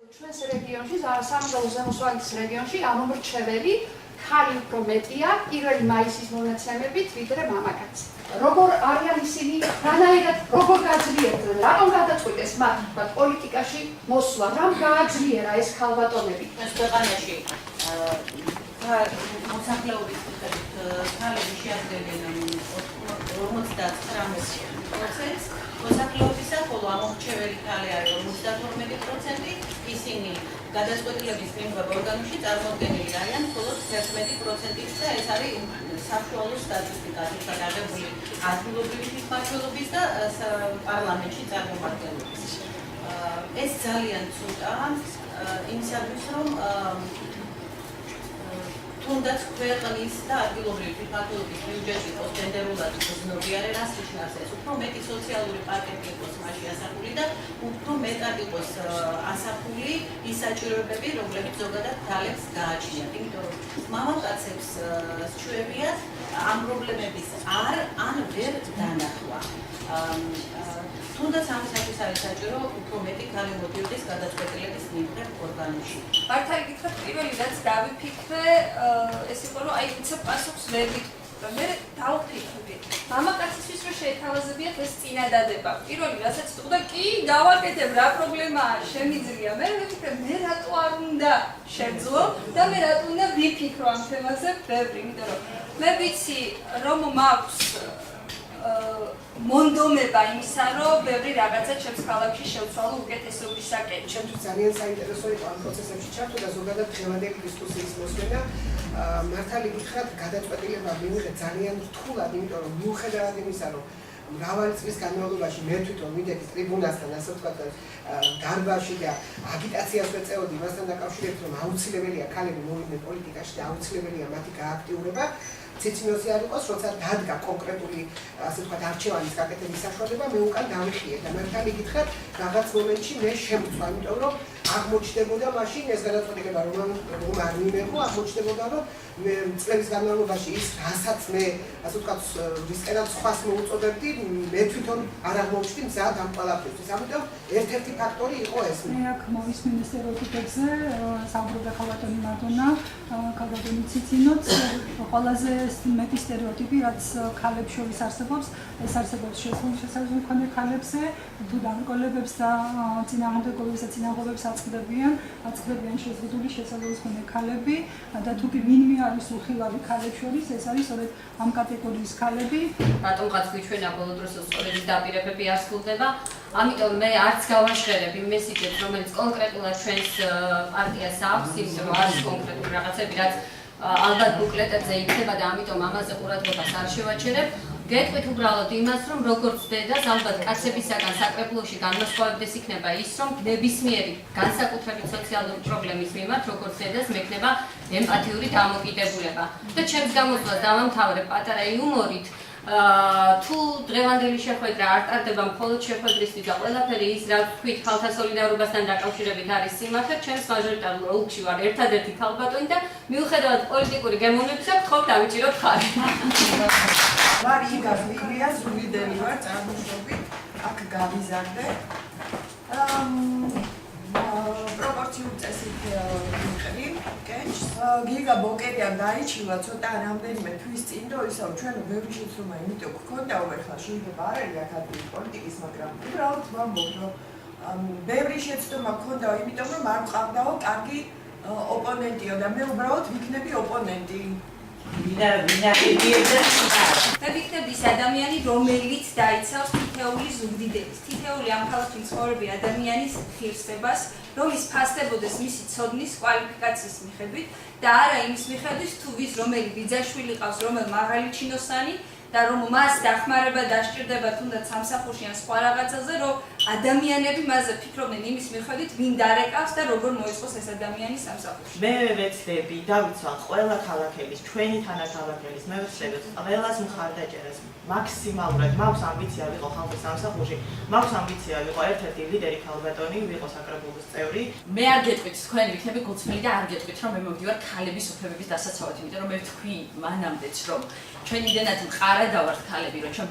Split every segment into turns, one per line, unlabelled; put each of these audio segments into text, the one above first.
ჩვენს რეგიონში, სამეგრელოს ზემოსვანის რეგიონში ამომრჩეველი ხალი უფრო მეტია პირველი მაისის მონაცემებით, ვიდრე მამაკაცი. როგორ არიან ისინი, რანაირად როგორ გააძლიერდნენ, რატომ გადაწყვიტეს მათ პოლიტიკაში მოსვლა, რამ გააძლიერა ეს ქალბატონები?
ეს ქვეყანაში მოსახლეობის მიხედვით ქალები შეადგენენ 59%, მოსახლეობისა, ხოლო ამორჩეველი ქალი არის 52%, ისინი გადაწყვეტილების მიღება ორგანოში წარმოდგენილი არიან მხოლოდ 11% და ეს არის საშუალო სტატისტიკა, როდესაც აღებული ადგილობრივი თვითმმართველობის და პარლამენტში წარმომადგენლობის. ეს ძალიან ცუდაა იმისათვის, რომ თუნდაც ქვეყნის და ადგილობრივი თვითმმართველობის ბიუჯეტი იყოს გენდერულად გრძნობიარე, რას ნიშნავს ეს? უფრო მეტი სოციალური პაკეტი იყოს მასში ასახული და უფრო მეტად იყოს ასახული ის საჭიროებები, რომლებიც ზოგადად ქალებს გააჩნიათ. იმიტომ რომ მამაკაცებს სჩვევიათ ამ პრობლემების ან ვერ დანახვა. თუნდაც ამისათვის არის საჭირო უფრო მეტი ქალი მოდიოდეს გადაწყვეტილების მიღებ ორგანოში.
მართალი გითხრათ, პირველი რაც დავიფიქრე, ეს იყო, რომ ვიცა პასუხს ვერ ვიტყვი. მე დავფიქრდი. მამაკაცისთვის რომ შეეთავაზებიათ ეს წინადადება. პირველი რასაც თქდა, კი, გავაკეთებ, რა პრობლემაა, შემიძლია. მე ვიფიქრე, მე რატო არ უნდა შევძლო და მე რატო უნდა ვიფიქრო ამ თემაზე ბევრი, იმიტომ რომ მე ვიცი, რომ მაქვს მონდომება იმისა, რომ ბევრი რაღაცა ჩემს ქალაქში შევცვალო უკეთესობისაკენ.
ჩემთვის ძალიან საინტერესო იყო ამ პროცესებში ჩართვა და ზოგადად დღევანდელი დისკუსიის მოსმენა. მართალი გითხრათ, გადაწყვეტილება მივიღე ძალიან რთულად, იმიტომ რომ მიუხედავად იმისა, რომ მრავალი წლის განმავლობაში მე თვითონ ვიდექი ტრიბუნასთან, ასე ვთქვათ, დარბაზში და აგიტაციას ვეწეოდი იმასთან დაკავშირებით, რომ აუცილებელია ქალები მოვიდნენ პოლიტიკაში და აუცილებელია მათი გააქტიურება. ციცინოზე არ იყოს, როცა დადგა კონკრეტული, ასე ვთქვათ, არჩევანის გაკეთების საშუალება, მე უკან დავიხიე და მართალი გითხრათ, რაღაც მომენტში მე შემწვა, იმიტომ რომ აღმოჩნდებოდა მაშინ ეს გადაწყვეტილება, რომ არ მიმეღო, აღმოჩნდებოდა, რომ წლების განმავლობაში ის, რასაც მე, ასე ვთქვათ, ვისკენად სხვას მოუწოდებდი, მე თვითონ არ აღმოჩნდი მზად ამ ყველაფერთვის. ამიტომ ერთ-ერთი ფაქტორი იყო ეს.
მე აქ მოვისმინე სტერეოტიპებზე, საუბრობდა ქალბატონი მადონა, ქალბატონი ციცინოც, ყველაზე მეტი სტერეოტიპი, რაც ქალებს შორის არსებობს, ეს არსებობს შესაძლებელი მქონე ქალებზე, თუ დამკოლებებს და წინააღმდეგობებს აწყდებიან შეზღუდული შესაძლებელი მქონე ქალები და თუ კი ვინმე არის უხილავი ქალებს შორის, ეს არის სწორედ ამ კატეგორიის ქალები.
რატომღაც გვიჩვენა ბოლო დროს სწორედ დაპირებები არ სრულდება. ამიტომ მე არც გავაშღერებ იმ მესიჯებს, რომელიც კონკრეტულად ჩვენს პარტიას აქვს, იმიტომ რომ არის კონკრეტული რაღაცები, რაც ალბათ ბუკლეტებზე იქნება და ამიტომ ამაზე ყურადღებას არ შევაჩერებ. გეტყვით უბრალოდ იმას, რომ როგორც დედას ალბათ კაცებისაგან საკრებულოში განმასხვავებდეს იქნება ის, რომ ნებისმიერი განსაკუთრებით სოციალური პრობლემის მიმართ, როგორც დედას მექნება ემპათიური დამოკიდებულება. და ჩემს გამოსვლას დავამთავრებ პატარა იუმორით. თუ დღევანდელი შეხვედრა არ ტარდება მხოლოდ შეხვედრისთვის და ყველაფერი ის, რაც თქვით, ქალთა სოლიდარობასთან დაკავშირებით არის სიმართლე, ჩემს მაჟორიტარულ ოლქში ვარ ერთადერთი ქალბატონი და მიუხედავად პოლიტიკური გემოვნებისა, გთხოვთ დავიჭიროთ ხარი.
ვარ იგა ვილია, ზუგდიდელი ვარ, წარმოშობით, აქ გავიზარდე. პროპორციულ წესით ვიყრი კენჭს. გიგა ბოკერიან დაიჩილა ცოტა რამდენიმე თვის წინ და ისევ ჩვენ ბევრი შეცდომა იმიტომ გქონდა უერთლა შეიძლება არ არის აქ პოლიტიკის, მაგრამ უბრალოდ ვამბობ, რომ ბევრი შეცდომა გქონდა, იმიტომ რომ არ მყავდაო კარგი ოპონენტიო და მე უბრალოდ ვიქნები ოპონენტი.
მე ვიქნები ის ადამიანი, რომელიც დაიცავს თითეული ზუგდიდელის, თითეული ამ ქალაქში მცხოვრები ადამიანის ღირსებას, რომ ის ფასდებოდეს მისი ცოდნის, კვალიფიკაციის მიხედვით და არა იმის მიხედვით, თუ ვის რომელი ბიძაშვილი ყავს, რომელ მაღალი ჩინოსანი და რომ მას დახმარება დასჭირდება თუნდაც სამსახურში ან სხვა რაღაცაზე, რომ ადამიანები მასზე ფიქრობდნენ იმის მიხედვით, ვინ დარეკავს და როგორ მოეწყოს ეს ადამიანი სამსახურში.
მე ვეცდები დავიცვალ ყველა ქალაქების, ჩვენი თანაქალაქების, მე ვეცდები ყველას მხარდაჭერას მაქსიმალურად. მაქვს ამბიცია ვიყო ხალხის სამსახურში, მაქვს ამბიცია ვიყო ერთ-ერთი ლიდერი ქალბატონი, ვიყო საკრებულოს წევრი.
მე არ გეტყვით, თქვენი ვიქნები გულწრფელი და არ გეტყვით, რომ მე მოვდივარ ქალების უფლებების დასაცავად, იმიტომ რომ მე ვთქვი მანამდეც, რომ ჩვენ იმდენად მყარად დავართ ქალები, რომ ჩვენ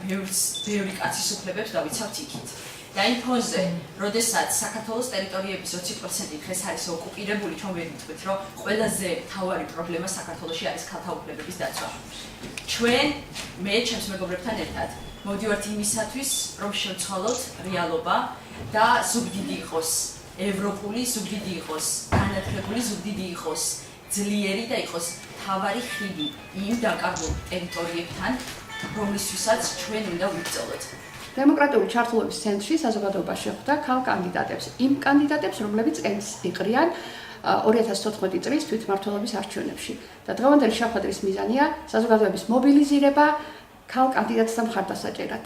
ბევრი კაცის უფლებებს დავიცავთ იქით.
და იმ ფონზე, როდესაც საქართველოს ტერიტორიების 20% დღეს არის ოკუპირებული, ჩვენ ვერ ვიტყვით, რომ ყველაზე მთავარი პრობლემა საქართველოში არის ქალთა უფლებების დაცვა. ჩვენ, მე ჩემს მეგობრებთან ერთად, მოვდივართ იმისათვის, რომ შევცვალოთ რეალობა და ზუგდიდი იყოს, ევროპული ზუგდიდი იყოს, განათლებული ზუგდიდი იყოს, ძლიერი და იყოს მთავარი ხიდი იმ დაკარგულ ტერიტორიებთან, რომლისთვისაც ჩვენ უნდა ვიბრძოლოთ.
დემოკრატიული ჩართულობის ცენტრში საზოგადოება შეხვდა ქალ კანდიდატებს, იმ კანდიდატებს, რომლებიც კენს იყრიან 2014 წლის თვითმმართველობის არჩევნებში. და დღევანდელი შეხვედრის მიზანია საზოგადოების მობილიზირება ქალ კანდიდატთა მხარდასაჭერად.